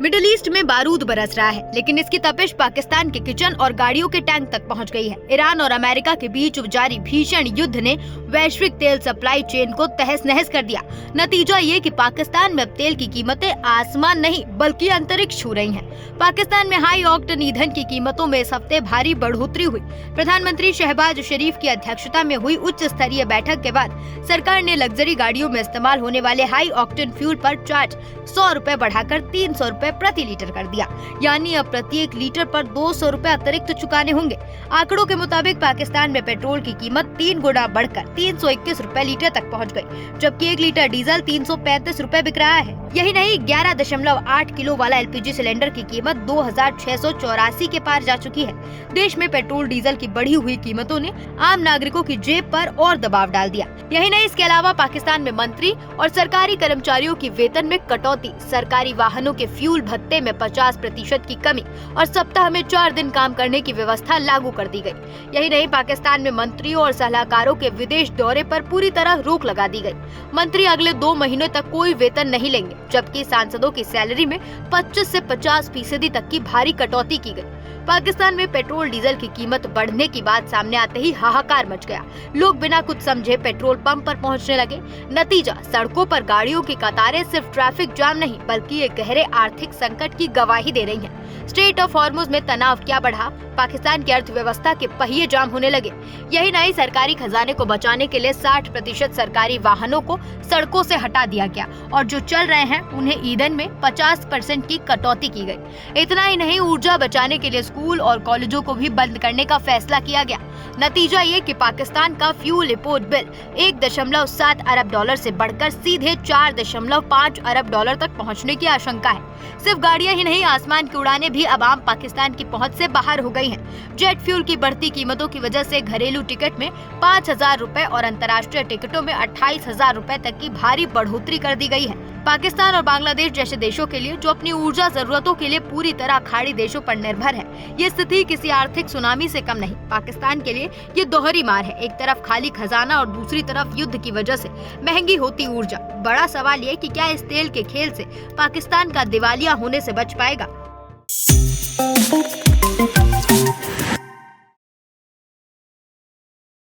Middle east में बारूद बरस रहा है, लेकिन इसकी तपिश पाकिस्तान के किचन और गाड़ियों के टैंक तक पहुंच गई है। ईरान और अमेरिका के बीच जारी भीषण युद्ध ने वैश्विक तेल सप्लाई चेन को तहस नहस कर दिया। नतीजा ये कि पाकिस्तान में अब तेल की कीमतें आसमान नहीं बल्कि अंतरिक्ष छू रही हैं। पाकिस्तान में हाई ऑक्टेन ईंधन की कीमतों में इस हफ्ते भारी बढ़ोतरी हुई। प्रधानमंत्री शहबाज शरीफ की अध्यक्षता में हुई उच्च स्तरीय बैठक के बाद सरकार ने लग्जरी गाड़ियों में इस्तेमाल होने वाले हाई ऑक्टेन फ्यूल पर चार्ज 100 रुपए बढ़ाकर 300 रुपए प्रति लीटर कर दिया, यानी अब प्रत्येक लीटर पर 200 रुपए अतिरिक्त चुकाने होंगे। आंकड़ों के मुताबिक पाकिस्तान में पेट्रोल की कीमत 3 गुना बढ़कर 331 रुपए लीटर तक पहुंच गई, जबकि 1 लीटर डीजल 335 रुपए बिक रहा है। यही नहीं, 11.8 किलो वाला एलपीजी सिलेंडर की कीमत 2684 के पार जा चुकी है। देश में पेट्रोल डीजल की बढ़ी हुई कीमतों ने आम नागरिकों की जेब पर और दबाव डाल दिया। यही नहीं, इसके अलावा पाकिस्तान में मंत्री और सरकारी कर्मचारियों की वेतन में कटौती, सरकारी वाहनों के फ्यूल भत्ते में 50% की कमी और सप्ताह में 4 दिन काम करने की व्यवस्था लागू कर दी गई। यही नहीं, पाकिस्तान में मंत्रियों और सलाहकारों के विदेश दौरे पर पूरी तरह रोक लगा दी गई। मंत्री अगले 2 महीनों तक कोई वेतन नहीं लेंगे, जबकि सांसदों की सैलरी में 25 से 50% तक की भारी कटौती की गई। पाकिस्तान में पेट्रोल डीजल की कीमत बढ़ने की बात सामने आते ही हाहाकार मच गया। लोग बिना कुछ समझे पेट्रोल पंप पर पहुंचने लगे। नतीजा, सड़कों पर गाड़ियों की कतारें सिर्फ ट्रैफिक जाम नहीं बल्कि एक गहरे आर्थिक संकट की गवाही दे रही हैं। स्ट्रेट ऑफ हॉर्मुज में तनाव क्या बढ़ा, पाकिस्तान की अर्थव्यवस्था के पहिए जाम होने लगे। यही नहीं, सरकारी खजाने को बचाने के लिए 60% सरकारी वाहनों को सड़कों से हटा दिया गया और जो चल रहे हैं उन्हें ईंधन में 50% की कटौती की गई। इतना ही नहीं, ऊर्जा बचाने के लिए स्कूल और कॉलेजों को भी बंद करने का फैसला किया गया। नतीजा ये कि पाकिस्तान का फ्यूल इंपोर्ट बिल 1.7 अरब डॉलर से बढ़कर सीधे 4.5 अरब डॉलर तक पहुंचने की आशंका है। सिर्फ गाड़ियां ही नहीं, आसमान की उड़ानें भी अब आम पाकिस्तान की पहुंच से बाहर हो गई हैं। जेट फ्यूल की बढ़ती कीमतों की वजह से घरेलू टिकट में 5,000 रुपए और अंतर्राष्ट्रीय टिकटों में 28,000 रुपए तक की भारी बढ़ोतरी कर दी गई है। पाकिस्तान और बांग्लादेश जैसे देशों के लिए जो अपनी ऊर्जा जरूरतों के लिए पूरी तरह खाड़ी देशों पर निर्भर है, ये स्थिति किसी आर्थिक सुनामी से कम नहीं। पाकिस्तान के लिए ये दोहरी मार है, एक तरफ खाली खजाना और दूसरी तरफ युद्ध की वजह से महंगी होती ऊर्जा। बड़ा सवाल ये कि क्या इस तेल के खेल से पाकिस्तान का दिवालिया होने से बच पाएगा।